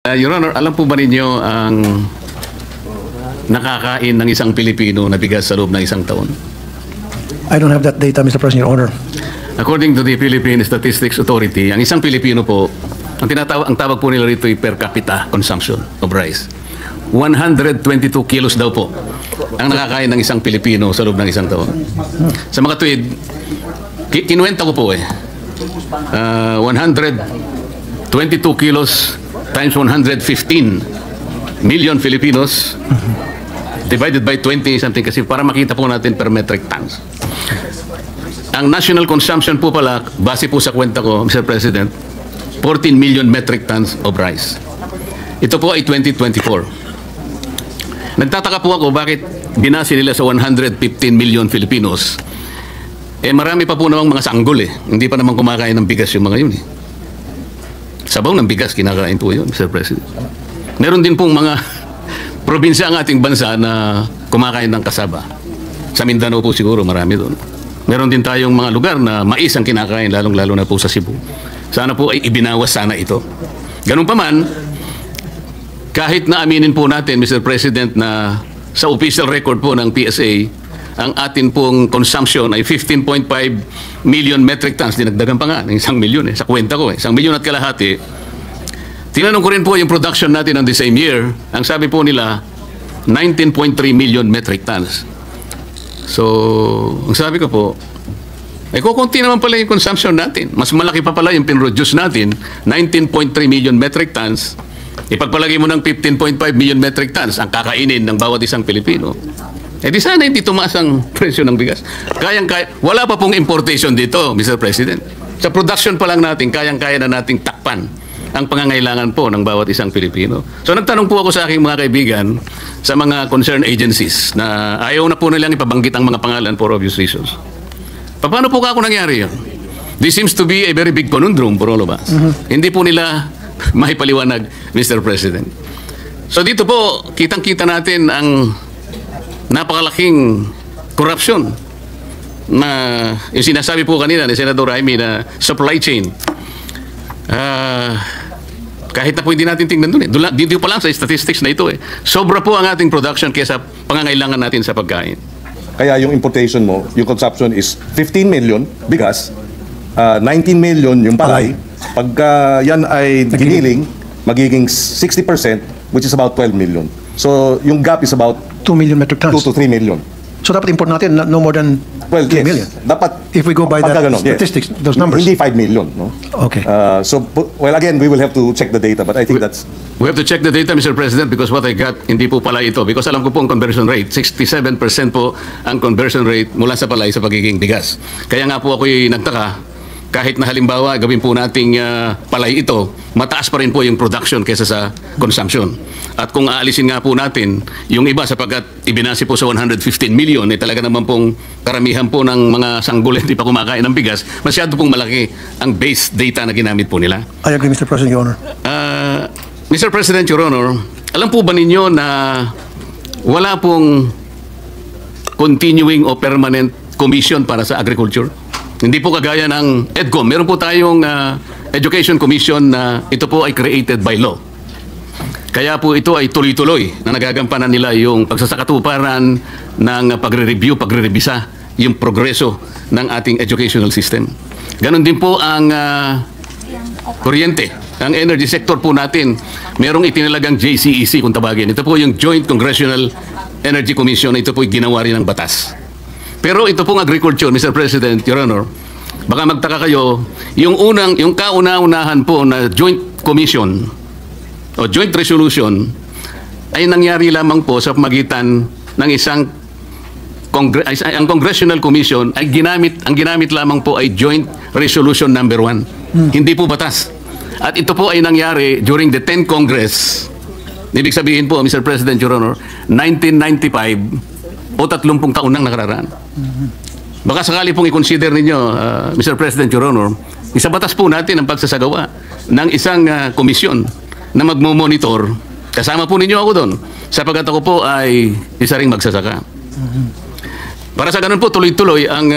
Your Honor, alam po ba ninyo ang nakakain ng isang Pilipino na bigas sa loob ng isang taon? I don't have that data, Mr. President, Your Honor. According to the Philippine Statistics Authority, ang isang Pilipino po, ang tawag po nila rito ay per capita consumption of rice. 122 kilos daw po ang nakakain ng isang Pilipino sa loob ng isang taon. Sa mga tuwid, kinuwenta ko po 122 kilos times 115 million Filipinos divided by 20 something kasi para makita po natin per metric tons. Ang national consumption po pala, base po sa kwenta ko, Mr. President, 14 million metric tons of rice. Ito po ay 2024. Nagtataka po ako bakit binase nila sa 115 million Filipinos. Marami pa po namang mga sanggol Hindi pa naman kumakain ng bigas yung mga yun Sabaw ng bigas, kinakain po yun, Mr. President. Meron din pong mga probinsya ang ating bansa na kumakain ng kasaba. Sa Mindanao po siguro, marami doon. Meron din tayong mga lugar na mais ang kinakain, lalong-lalo na po sa Cebu. Sana po ay ibinawas sana ito. Ganun pa man, kahit na aminin po natin, Mr. President, na sa official record po ng PSA, ang atin pong consumption ay 15.5 million metric tons. Dinagdagan pa nga ng 1 million sa kwenta ko 1 million at kalahati. Tinanong ko rin po yung production natin on the same year. Ang sabi po nila, 19.3 million metric tons. So, ang sabi ko po, kukunti naman pala yung consumption natin. Mas malaki pa pala yung pinroduce natin, 19.3 million metric tons. Ipagpalagay mo ng 15.5 million metric tons ang kakainin ng bawat isang Pilipino. Di sana hindi tumaas ang presyo ng bigas. Wala pa pong importation dito, Mr. President. Sa production pa lang natin, kayang-kaya na nating takpan ang pangangailangan po ng bawat isang Pilipino. So nagtanong po ako sa aking mga kaibigan sa mga concerned agencies na ayaw na po nilang ipabanggit ang mga pangalan for obvious reasons. Paano po ako nangyari yun? This seems to be a very big conundrum for all of us. Hindi po nila mahipaliwanag, Mr. President. So dito po, kitang-kita natin ang napakalaking korupsyon na yung sinasabi po kanina ni Senador Jaime na supply chain. Kahit na po hindi natin tingnan doon dito pa lang sa statistics na ito sobra po ang ating production kaysa pangangailangan natin sa pagkain. Kaya yung importation mo, yung consumption is 15 million bigas, 19 million yung palay. Pagka yan ay giniling, magiging 60%, which is about 12 million. So yung gap is about 2 million metric 2 tons. to 3 million. So dapat import natin no more than 3 million. Dapat, if we go by that statistics, those numbers. Hindi 5 million. No? Okay. So, well, again, we will have to check the data, but I think that's... We have to check the data, Mr. President, because what I got, hindi po pala ito. Because alam ko po ang conversion rate. 67% po ang conversion rate mula sa palay sa pagiging bigas. Kaya nga po ako'y nagtaka, kahit na halimbawa gawin po nating palay ito, mataas pa rin po yung production kaysa sa consumption. At kung aalisin nga po natin yung iba sapagkat ibinasi po sa 115 million, talaga naman pong karamihan po ng mga sanggol hindi pa kumakain ng bigas, masyado pong malaki ang base data na ginamit po nila. I agree, Mr. President, Your Honor. Mr. President, Your Honor, alam po ba ninyo na wala pong continuing o permanent commission para sa agriculture? Hindi po kagaya ng EDCOM. Meron po tayong Education Commission na ito po ay created by law. Kaya po ito ay tuloy-tuloy na nagagampanan nila yung pagsasakatuparan ng pagre-review, pagre-revisa, yung progreso ng ating educational system. Ganon din po ang kuryente. Ang energy sector po natin, merong itinalagang JCEC kung tawagin. Ito po yung Joint Congressional Energy Commission. Ito po ay ginawa rin ng batas. Pero ito pong agriculture, Mr. President, Your Honor, baka magtaka kayo, yung kauna-unahan po na joint commission o joint resolution ay nangyari lamang po sa pamagitan ng isang ang Congressional Commission ay ang ginamit lamang po ay Joint Resolution number 1. Hindi po batas. At ito po ay nangyari during the 10th Congress. Ibig sabihin po, Mr. President, Your Honor, 1995 o 30 taon nang nakararaan. Baka sakali pong i-consider ninyo, Mr. President, Your Honor, isabatas po natin ang pagsasagawa ng isang komisyon na magmo-monitor. Kasama po ninyo ako doon, sapagkat ako po ay isa ring magsasaka. Para sa ganun po, tuloy-tuloy ang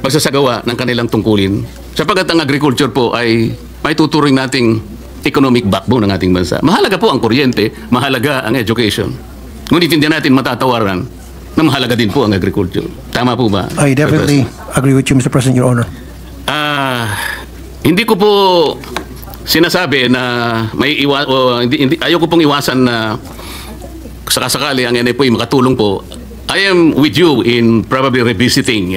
pagsasagawa ng kanilang tungkulin. Sapagkat ang agriculture po ay may tuturing nating economic backbone ng ating bansa. Mahalaga po ang kuryente, mahalaga ang education. Ngunit hindi natin matatawaran na mahalaga din po ang agriculture. Tama po ba? I definitely agree with you, Mr. President, Your Honor. Hindi ko po sinasabi na ayoko pong iwasan na sakasakali ang NFA makatulong po. I am with you in probably revisiting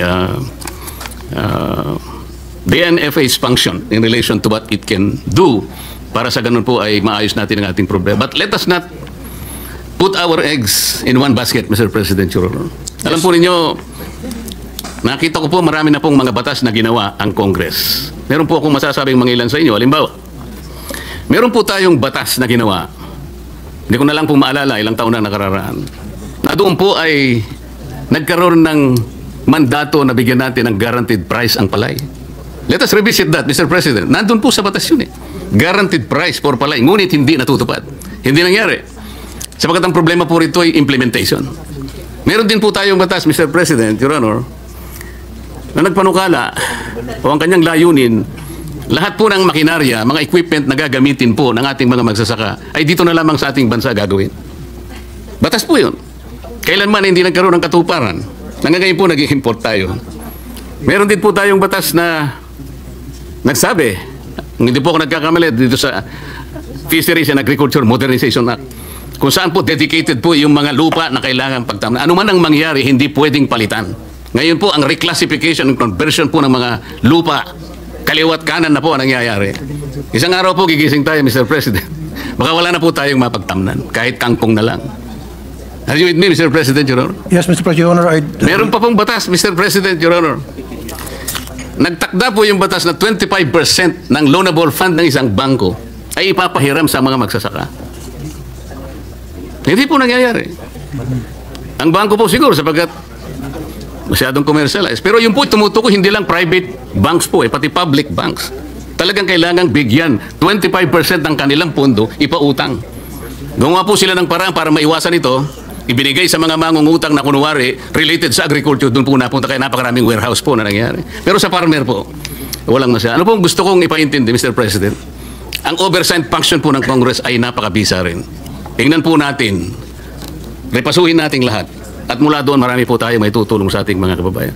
the NFA's function in relation to what it can do para sa ganun po ay maayos natin ang ating problema. But let us not put our eggs in one basket, Mr. President, Your Honor. Alam po ninyo, nakita ko po marami na pong mga batas na ginawa ang Congress. Meron po akong masasabing mga ilan sa inyo. Halimbawa, meron po tayong batas na ginawa. Hindi ko na lang po maalala, ilang taon na nakararaan. Na doon po ay nagkaroon ng mandato na bigyan natin ng guaranteed price ang palay. Let us revisit that, Mr. President. Nandun po sa batas yun eh. Guaranteed price for palay. Ngunit hindi natutupad. Hindi nangyari. Sapagkat ang problema po rito ay implementation. Meron din po tayong batas, Mr. President, Your Honor, na nagpanukala o ang kanyang layunin, lahat po ng makinarya, mga equipment na gagamitin po ng ating mga magsasaka ay dito na lamang sa ating bansa gagawin. Batas po yun. Kailanman hindi nagkaroon ng katuparan. Ngayon po nag-import tayo. Meron din po tayong batas na nagsabi, hindi po ako nagkakamali dito sa Fisheries and Agriculture Modernization Act, kung saan po dedicated po yung mga lupa na kailangan pagtamnan. Ano man ang mangyari, hindi pwedeng palitan. Ngayon po, ang reclassification and conversion po ng mga lupa, kaliwat kanan na po ang nangyayari. Isang araw po gigising tayo, Mr. President. Baka wala na po tayong mapagtamnan, kahit kangkong na lang. Are you with me, Mr. President, Your Honor? Yes, Mr. President, Your Honor. Meron pa pong batas, Mr. President, Your Honor. Nagtakda po yung batas na 25% ng loanable fund ng isang bangko ay ipapahiram sa mga magsasaka. Hindi po nangyayari. Ang bangko po siguro sapagkat masyadong commercialized. Pero yung po tumutukoy hindi lang private banks po, pati public banks. Talagang kailangang bigyan 25% ng kanilang pondo ipautang. Gumawa po sila ng paraan para maiwasan ito. Ibinigay sa mga mangungutang na kunwari related sa agriculture, doon po napunta kaya napakaraming warehouse po na nangyari. Pero sa farmer po, walang masya. Ano pong gusto kong ipaintindi, Mr. President? Ang oversight function po ng Congress ay napakabisa rin. Tingnan po natin, repasuhin natin lahat. At mula doon marami po tayo may tutulong sa ating mga kababayan.